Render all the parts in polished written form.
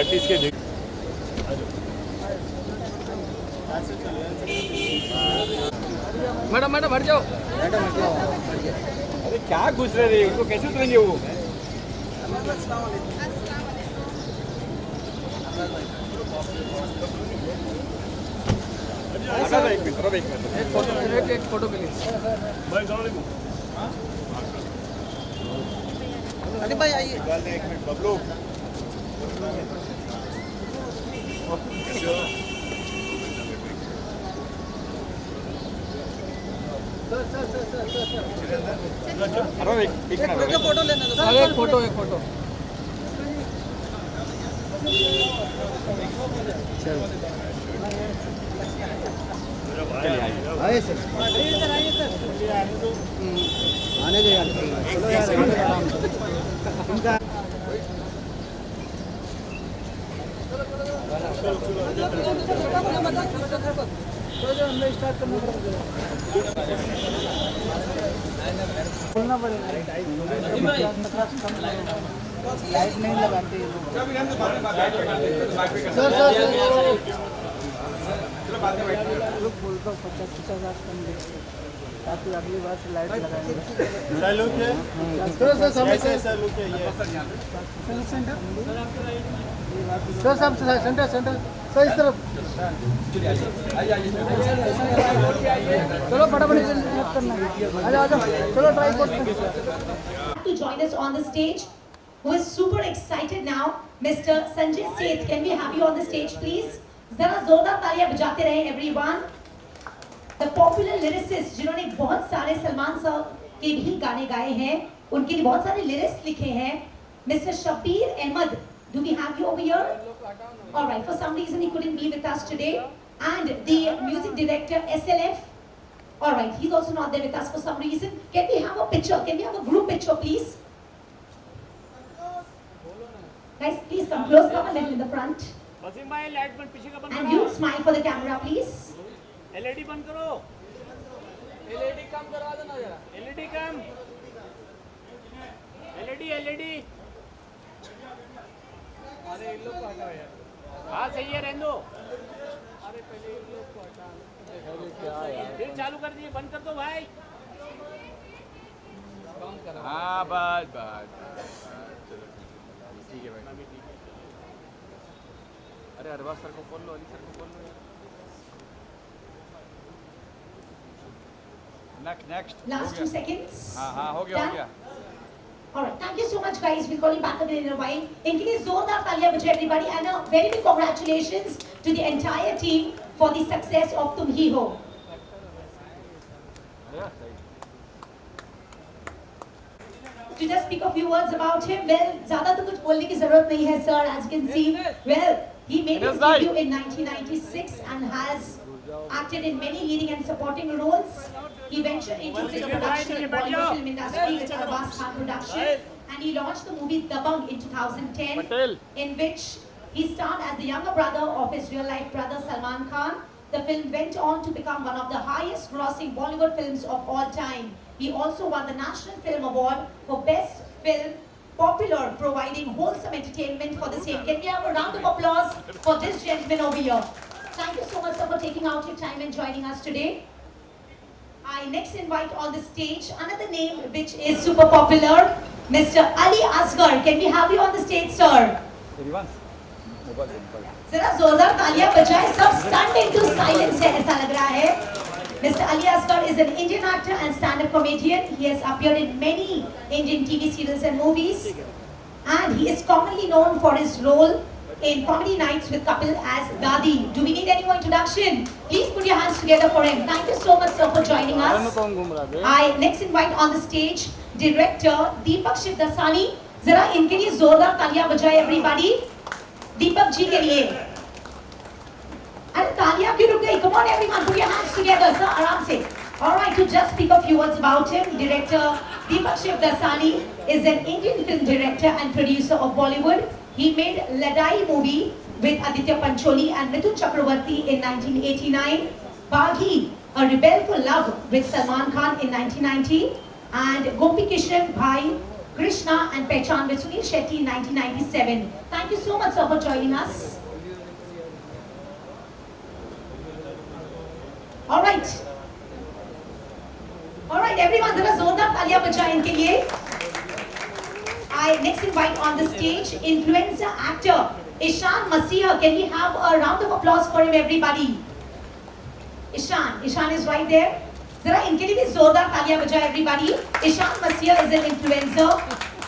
Artist के madam madam हट जाओ। अरे क्या घुस रहे थे, उनको कैसे उतरेंगे वो? एक मिनट, एक फोटो के लिए अरे भाई आइए। एक मिनट बबलू, फोटो लेना। अरे एक फोटो आइए सर, आने दो यार, चलो यार आराम से इनका बोलना पड़ेगा। लाइट नहीं लगाते सर। बोलता 50,000 कम दे ताकि अगली बार से लाइट लगाएंगे। सेंटर सर इस तरफ चलो फटाफट करना। आ जाओ चलो ट्राई करते हैं। To join us on the stage, who is super excited now, Mr. Sanjay Seth. Can we have you on the stage, please? जरा जोरदार तालियां बजाते रहे everyone. The popular lyricist जिन्होंने बहुत सारे सलमान साहब के भी गाने गाए हैं, उनके लिए बहुत सारे लिरिक्स लिखे हैं, Mr. Shabir Ahmed. Do we have you over here? All right. For some reason he couldn't be with us today, and the music director SLF. All right. He's also not there with us for some reason. Can we have a picture? Can we have a group picture, please? Guys, please come close. Come a little in the front. And you smile for the camera, please. LED बंद करो। LED कम करवा देना जरा। LED कम। LED। अरे इन लोग को हटाओ यार। हाँ सही है, रहने दो। अरे पहले इन लोग को हटा। अरे क्या यार। फिर चालू कर दिए, बंद कर दो भाई। कम करो। हाँ बस। ठीक है भाई। अरे अरबाज सर को खोल लो, अली सर को खोल लो। Next. Last 2 seconds. हाँ हो गया। All right, thank you so much, guys. We'll call you back again in a while. इनके लिए जोरदार तालियां बजाएं everybody, and a very big congratulations to the entire team for the success of Tum Hi Ho. To just speak a few words about him, well, ज़्यादा तो कुछ बोलने की ज़रूरत नहीं है, sir. As you can see, well, he made his debut in 1996 and has acted in many leading and supporting roles. He ventured into film production in Bollywood film industry with Abbas Khan Production, and he launched the movie Dabang in 2010, in which he starred as the younger brother of his real-life brother Salman Khan. The film went on to become one of the highest-grossing Bollywood films of all time. He also won the National Film Award for Best Film Popular, providing wholesome entertainment for the same. Can we have a round of applause for this gentleman over here? Thank you so much, sir, for taking out your time and joining us today. I next invite on the stage another name which is super popular, Mr. Ali Asghar. Can we have you on the stage, sir? जरा जोरदार तालियां बजाएं, सब stunned into silence है, ऐसा लग रहा है. Mr. Ali Asghar is an Indian actor and stand-up comedian. He has appeared in many Indian TV serials and movies, and he is commonly known for his role in Comedy Nights with Kapil as Dadi. Do we need any more introduction? Please put your hands together for him. Thank you so much, sir, for joining us. I next invite on the stage director Deepak Shivdasani. जरा इनके लिए जोरदार तालियां बजाएं everybody. Deepak ji के लिए. अरे तालियां क्यों रुक गई? Come on everyone, put your hands together, sir. आराम से. All right, to just speak a few words about him, director Deepak Shivdasani is an Indian film director and producer of Bollywood. He made Ladai movie with Aditya Pancholi and Mithun Chakravarti in 1989, Baghi, A Rebel for Love with Salman Khan in 1990, and Gopi Kishan Bhai Krishna and Pehchan with Sunil Shetty in 1997. Thank you so much, sir, for joining us. All right. All right, everyone, जरा जोरदार तालियां बजाएं इनके लिए. I next invite on the stage influencer actor Ishan Masiha. Can we have a round of applause for him, everybody? Ishan is right there. जरा इनके लिए भी जोरदार तालियां बजाएं, everybody. Ishan Masiha is an influencer,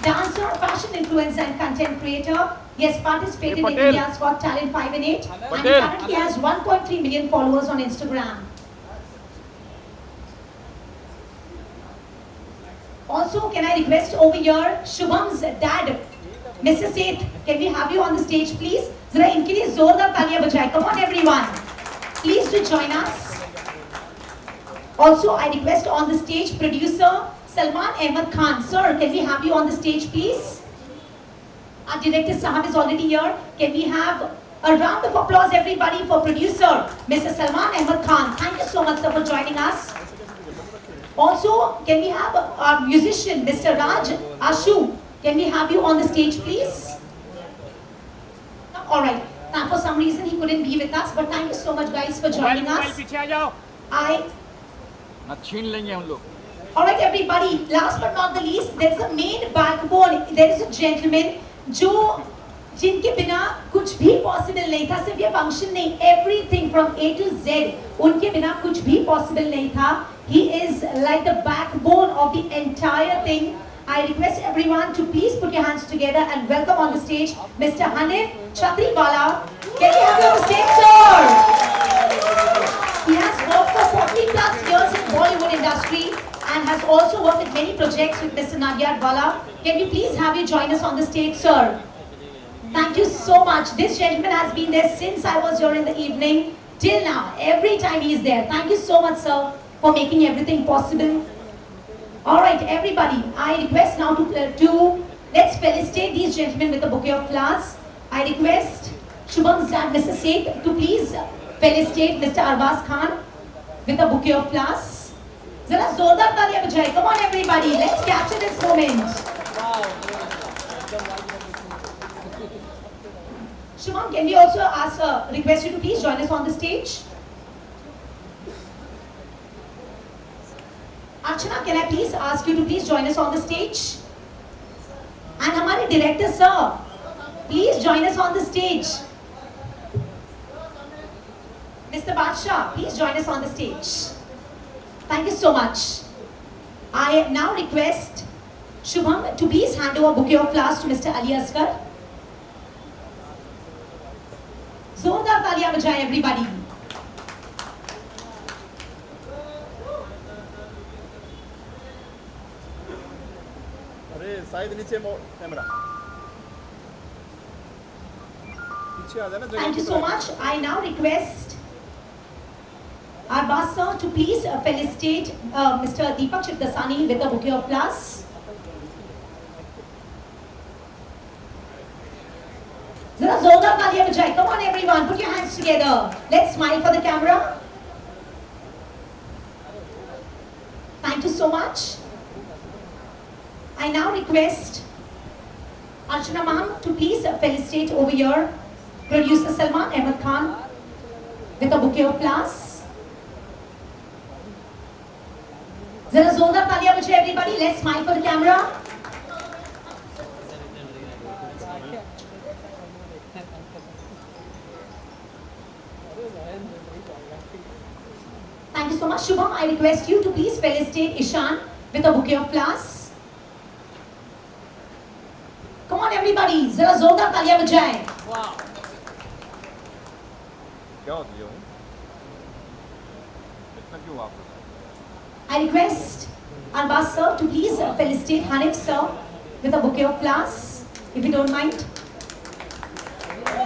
dancer, fashion influencer, and content creator. He has participated in India's Got Talent 5 and 8, and he currently has 1.3 million followers on Instagram. Also, can I request over here Shubham's dad, Mr. Seth, can we have you on the stage, please? Zara inke liye zordar taaliyan bajaye. Come on, everyone. Please do join us. Also, I request on the stage producer Salman Ahmed Khan. Sir, can we have you on the stage, please? Our director Sahab is already here. Can we have a round of applause, everybody, for producer Mr. Salman Ahmed Khan. Thank you so much, sir, for joining us. Also, can we have our musician, Mr. Raj Ashu? Can we have you on the stage, please? All right. Now, for some reason, he couldn't be with us, but thank you so much, guys, for joining us. All right, everybody. Last but not the least, there is a main backbone. There is a gentleman, जिनके बिना कुछ भी possible नहीं था. सिर्फ ये function नहीं, everything from A to Z, उनके बिना कुछ भी पॉसिबल नहीं था. He is like the backbone of the entire thing. I request everyone to please put your hands together and welcome on the stage Mr. Hanif Chatriwala. Can you have him on the stage, sir? He has worked for 40 plus years in Bollywood industry and has also worked with many projects with Mr. Nagiadwala. Can we please have you join us on the stage, sir? Thank you so much. This gentleman has been there since I was here in the evening till now. Every time he is there. Thank you so much, sir, for making everything possible. All right, everybody. I request now to let's felicitate these gentlemen with a bouquet of flowers. I request Shubham's dad, Mr. Seth, to please felicitate Mr. Arbaz Khan with a bouquet of flowers. Zara zordar taaliyan bajaye. Come on, everybody. Let's capture this moment. Shubham, can we also request you to please join us on the stage? Archana, can I please ask you to please join us on the stage? And हमारे director sir, please join us on the stage. Mr. Badshah, please join us on the stage. Thank you so much. I now request Shubham to please hand over a bouquet of flowers to Mr. Ali Asghar. जोरदार तालियां बजाएं, everybody. अरे side नीचे camera पीछे आ जाना. Thank you so much. I now request Arbaz sir to please felicitate Mr. Deepak Shivdasani with a bouquet of flowers. Zara zordar taaliyan bajaye. Come on, everyone, put your hands together. Let's smile for the camera. Thank you so much. I now request Archana ma'am to please felicitate over here producer Salman Ahmed Khan with a bouquet of flowers. Zara zordar taaliyan bajaye, everybody. Let's smile for the camera. Thank you so much. Shubham, I request you to please felicitate Ishan with a bouquet of flowers. Come on, everybody. Zara zordar taaliyan bajaye. Wow. क्या हो गया? इतना क्यों वापस? I request Arbaz sir to please felicitate Hanif sir with a bouquet of flowers, if you don't mind.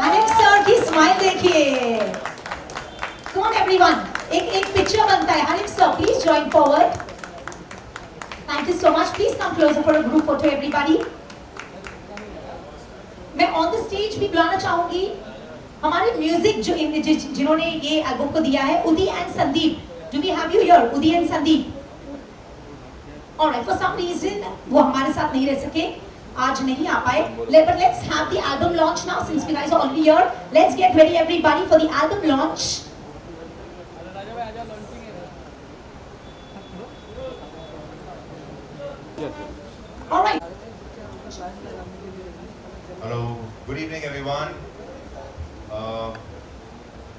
Hanif sir की smile देखिए. Come on, everyone. एक picture बनता है. Hanif sir, please join forward. Thank you so much. Please come closer for a group photo, everybody. मैं on the stage भी बुलाना चाहूँगी हमारे म्यूजिक जिन्होंने ये एल्बम को दिया है, उदी and Sandeep. Do we have you here, Udi and Sandeep? Alright, for some reason वो हमारे साथ नहीं रह सके, आज नहीं आ पाए. But let's have the album launch now since you guys are already here. Let's get ready everybody for the album launch. Alright. Hello, good evening everyone.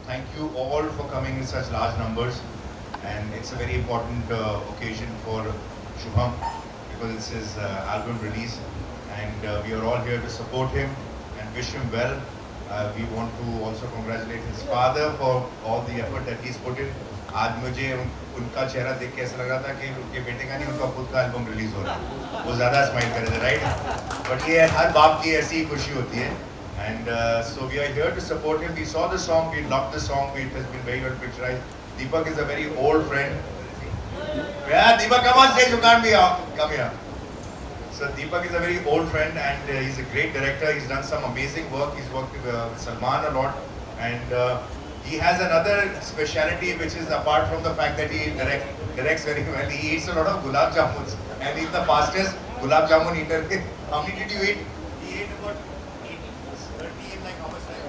Thank you all for coming in such large numbers, and it's a very important occasion for Shubham because it's his album release, and we are all here to support him and wish him well. We want to also congratulate his father for all the effort that he's put in. आज मुझे उनका चेहरा देख के ऐसा लग रहा था कि उनके बेटे का नहीं, उनका खुद का एल्बम रिलीज हो रहा है. वो ज़्यादा स्माइल कर रहे थे, राइट? बट ये हर बाप की ऐसी ही खुशी होती है. And so we are here to support him. We saw the song, we loved the song, it has been very well picturized. Deepak is a very old friend. Yeah, Deepak, come on stage, you can't be out. Come here. So Deepak is a very old friend and he's a great director. He's done some amazing work. He's worked with Salman a lot. And he has another speciality which is apart from the fact that he directs very well. He eats a lot of gulab jamuns. And he's the fastest gulab jamun eater. How many did you eat? He ate about 30 in like how much time?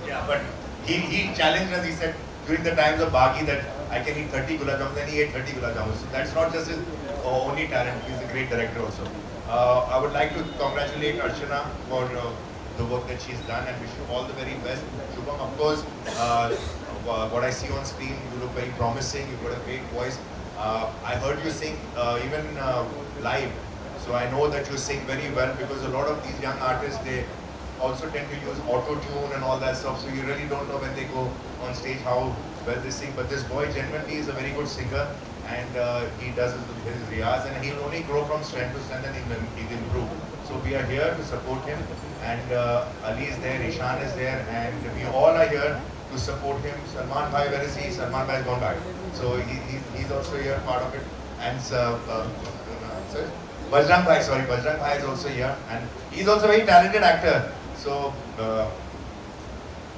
Yeah, but he challenged us. He said during the times of Baghi that I can eat 30 gulab jamuns, and he ate 30 gulab jamuns. So that's not just his only talent. He's a great director also. I would like to congratulate Archana for the work that she's done and wish you all the very best. Shubham, of course, what I see on screen, you look very promising. You've got a great voice. I heard you sing even live. So I know that you sing very well because a lot of these young artists, they also tend to use auto-tune and all that stuff. So you really don't know when they go on stage how well they sing. But this boy genuinely is a very good singer and he does his riyaz and he'll only grow from strength to strength and he'll improve. So we are here to support him and Ali is there, Ishan is there and we all are here to support him. Salman Bhai, where is he? Salman Bhai has gone back. So he's also here, part of it. And Bajrang Bhai, sorry, Bajrang Bhai is also here and he's also a very talented actor. So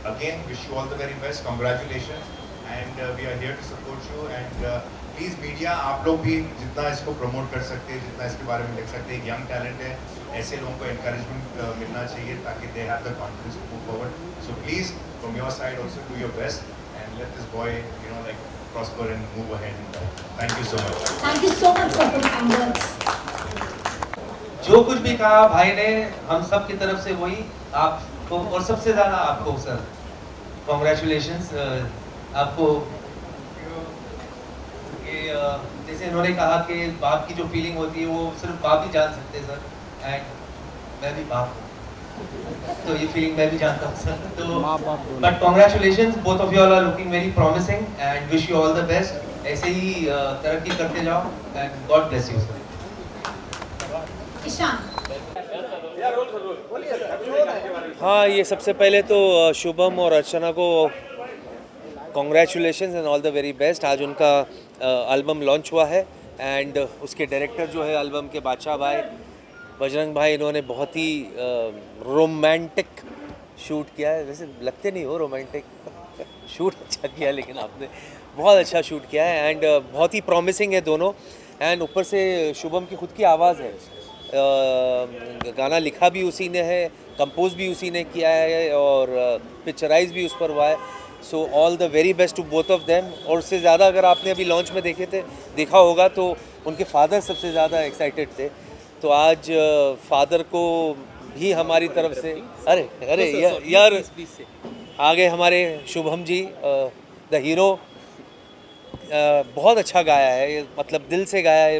again, wish you all the very best, congratulations and we are here to support you and please media, आप लोग भी जितना इसको promote कर सकते हैं, जितना इसके बारे में लिख सकते हैं, young talent है, ऐसे लोगों को encouragement मिलना चाहिए ताकि they have the confidence to move forward. So please, from your side also do your best and let this boy, you know, like prosper and move ahead. Thank you so much. Thank you so much for the kind words. जो कुछ भी कहा भाई ने हम सब की तरफ से वही आपको और सबसे ज़्यादा आपको सर कॉन्ग्रेचुलेशंस आपको कि जैसे इन्होंने कहा कि बाप की जो फीलिंग होती है वो सिर्फ बाप ही जान सकते हैं सर एंड मैं भी बाप हूँ तो ये फीलिंग मैं भी जानता हूँ सर तो but congratulations both of you all are looking very promising and wish you all the best ऐसे ही तरक्की करते जाओ and God bless you sir Ishan. हाँ, ये सबसे पहले तो शुभम और अर्चना को congratulations and all the very best. आज उनका एल्बम लॉन्च हुआ है एंड उसके डायरेक्टर जो है एल्बम के बादशाह भाई बजरंग भाई, इन्होंने बहुत ही रोमांटिक शूट किया है. वैसे लगते नहीं हो रोमांटिक शूट अच्छा किया लेकिन आपने बहुत अच्छा शूट किया है एंड बहुत ही प्रॉमिसिंग है दोनों. एंड ऊपर से शुभम की खुद की आवाज़ है, गाना लिखा भी उसी ने है, कंपोज भी उसी ने किया है और पिक्चराइज भी उस पर हुआ है. So all the very best to both of them. और उससे ज़्यादा अगर आपने अभी लॉन्च में देखा होगा तो उनके फादर सबसे ज़्यादा एक्साइटेड थे. तो आज फादर को भी हमारी तरफ से अरे यार आगे हमारे शुभम जी द हीरो बहुत अच्छा गाया है, मतलब दिल से गाया है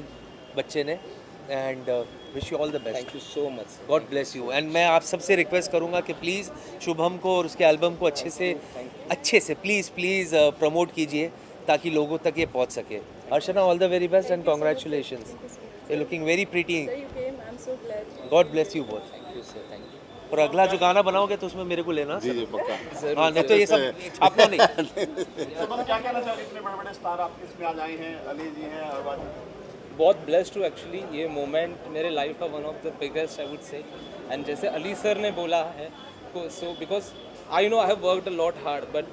बच्चे ने and wish you all the best. Thank you so much. God bless you. And मैं आप सबसे रिक्वेस्ट करूंगा कि प्लीज़ शुभम को और उसके एल्बम को अच्छे से प्लीज़ प्रमोट कीजिए ताकि लोगों तक ये पहुंच सके. Archana, all the very best and congratulations. You looking very pretty. God bless you both. Thank you sir. Thank you. और अगला जो गाना बनाओगे तो उसमें मेरे को लेना. जी पक्का. हाँ, नहीं तो ये सब छापना नहीं. तो क्या कहना चाहोगे, इतने बड़े बड़े स्टार आपके इसमें आज आए हैं, अली जी हैं और बाकी बहुत ब्लेस्ड हूँ एक्चुअली. ये मोमेंट मेरे लाइफ का one of the biggest I would say. And जैसे अली सर ने बोला है so because I know I have worked a lot hard but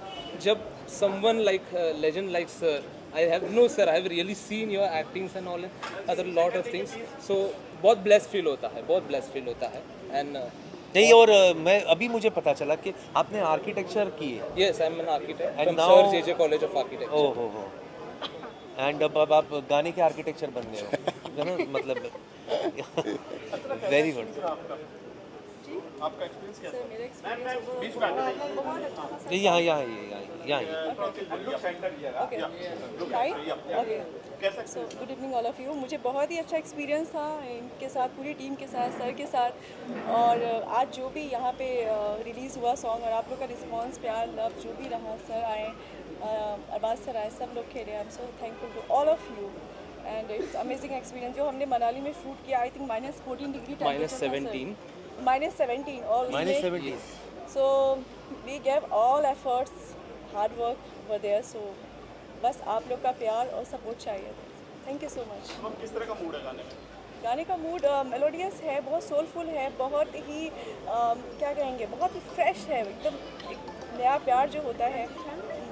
जब someone like legend like sir I have no sir, I have really seen your actings and all and other lot of things. So बहुत blessed feel होता है, बहुत blessed feel होता है. And नहीं, और मैं अभी मुझे पता चला कि आपने आर्किटेक्चर की है. yes, I'm an architect And from now- Sir JJ College of Architecture. ओह हो. एंड अब आप गाने के आर्किटेक्चर बन गए हो, है ना, मतलब वेरी गुड. आपका एक्सपीरियंस क्या सर मेरा एक्सपीरियंस बीच में आके बहुत अच्छा था सर. यहाँ okay so good evening all of you. मुझे बहुत ही अच्छा एक्सपीरियंस था इनके साथ, पूरी टीम के साथ, सर के साथ. और आज जो भी यहाँ पे रिलीज़ हुआ सॉन्ग और आप लोग का रिस्पांस, प्यार, लव जो भी रहा, सर आए, अरबाज सर आए, सब लोग खेले. I am so thankful to all of you and it's amazing experience. जो हमने मनाली में शूट किया, आई थिंक -14 डिग्री -17. -17 और -17. So we gave all efforts, hard work were there. So बस आप लोग का प्यार और सपोर्ट चाहिए. Thank you so much. हम किस तरह का मूड है गाने में? गाने का मूड मेलोडियस है, बहुत सोलफुल है, बहुत ही क्या कहेंगे, बहुत ही फ्रेश है. एकदम एक नया प्यार जो होता है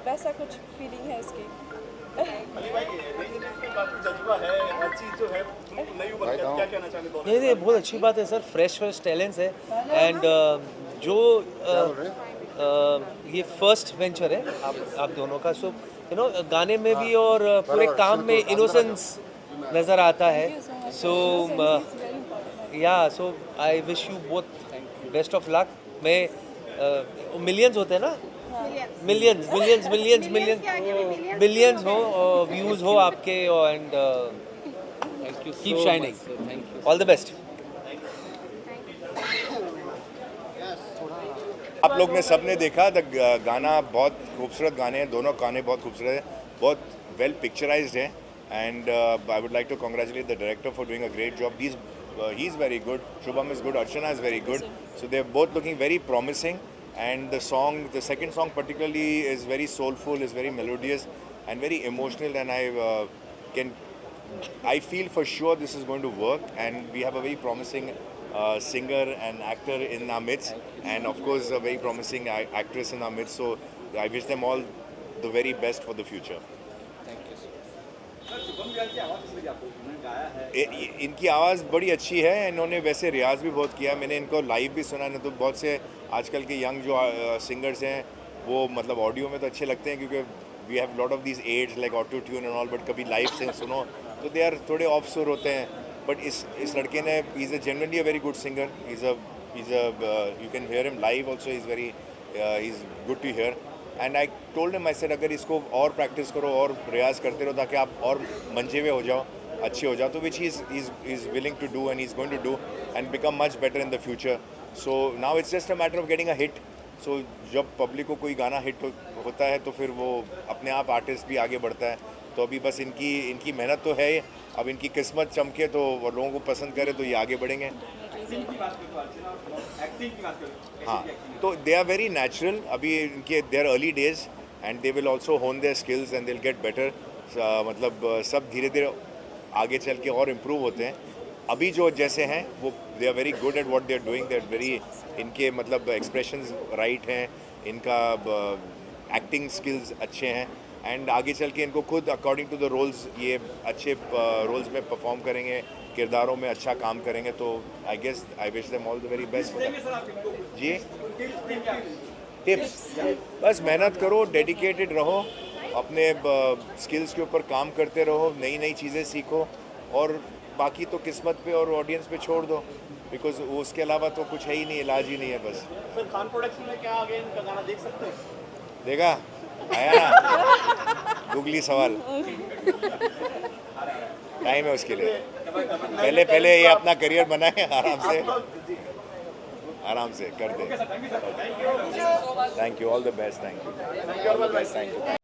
वैसा कुछ फीलिंग है इसकी. अली भाई, नई जनरेशन में काफी जज्बा है, हर चीज जो है बिल्कुल नई उभर के. क्या कहना चाहेंगे दोनों? नहीं, बहुत अच्छी बात है सर. फ्रेश टैलेंट्स है. एंड जो ये फर्स्ट वेंचर है आप दोनों का. सो यू नो, गाने में भी और पूरे काम में इनोसेंस नज़र आता है. So yeah, so I wish you both best of luck. मैं मिलियंस होते हैं ना, मिलियंस हो, व्यूज़ हो आपके, and Thank you keep so shining. much, sir. Thank you. All the best. आप लोग ने सबने देखा गाना, बहुत खूबसूरत गाने हैं, दोनों गाने बहुत खूबसूरत हैं, बहुत वेल पिक्चराइज्ड हैं. And I would like to congratulate the director for doing a great job. He is very good, Shubham is good, Archana is very good. So they are both looking very promising. And the second song particularly is very soulful, is very melodious and very emotional, and I feel for sure this is going to work, and we have a very promising singer and actor in our midst, and of course a very promising actress in our midst. So I wish them all the very best for the future. इनकी आवाज़ बड़ी अच्छी है. इन्होंने वैसे रियाज भी बहुत किया. मैंने इनको लाइव भी सुना. नहीं तो बहुत से आजकल के यंग जो सिंगर्स हैं वो मतलब ऑडियो में तो अच्छे लगते हैं, क्योंकि we have lot of these ads like auto tune and all, but कभी लाइव से सुनो तो दे आर थोड़े ऑफ सुर होते हैं. बट इस लड़के ने, he is generally a very good singer. You can hear him live also. He is good to hear. And I told him, I said अगर इसको और प्रैक्टिस करो और रियाज करते रहो ताकि आप और मंजे हुए हो जाओ, अच्छे हो जाओ. तो which he is willing to do, and he is going to do and become much better in the future. So now it's just a matter of getting a hit. So जब पब्लिक को कोई गाना hit होता है तो फिर वो अपने आप आर्टिस्ट भी आगे बढ़ता है. तो अभी बस इनकी मेहनत तो है. अब इनकी किस्मत चमके तो लोगों को पसंद करे तो ये आगे बढ़ेंगे. हाँ, तो दे आर वेरी नेचुरल. अभी इनके they are early days and they will also hone their skills and they will get better. मतलब सब धीरे धीरे आगे चल के और इम्प्रूव होते हैं. अभी जो जैसे हैं वो they are very good at what they are doing. They are very, इनके मतलब एक्सप्रेशंस राइट हैं, इनका एक्टिंग स्किल्स अच्छे हैं, एंड आगे चल के इनको खुद अकॉर्डिंग टू द रोल्स ये अच्छे रोल्स में परफॉर्म करेंगे, किरदारों में अच्छा काम करेंगे. तो I guess I wish them all the very best. जी, टिप्स बस मेहनत करो, डेडिकेटेड रहो, अपने स्किल्स के ऊपर काम करते रहो, नई नई चीज़ें सीखो, और बाकी तो किस्मत पे और ऑडियंस पे छोड़ दो, बिकॉज उसके अलावा तो कुछ है ही नहीं, इलाज ही नहीं है बस. फिर खान प्रोडक्शन में क्या आगे इनका गाना देख सकते हैं? देखा आया ना गुगली सवाल. टाइम है उसके लिए. पहले ये अपना करियर बनाए, आराम से कर दे. Thank you, all the best. Thank you.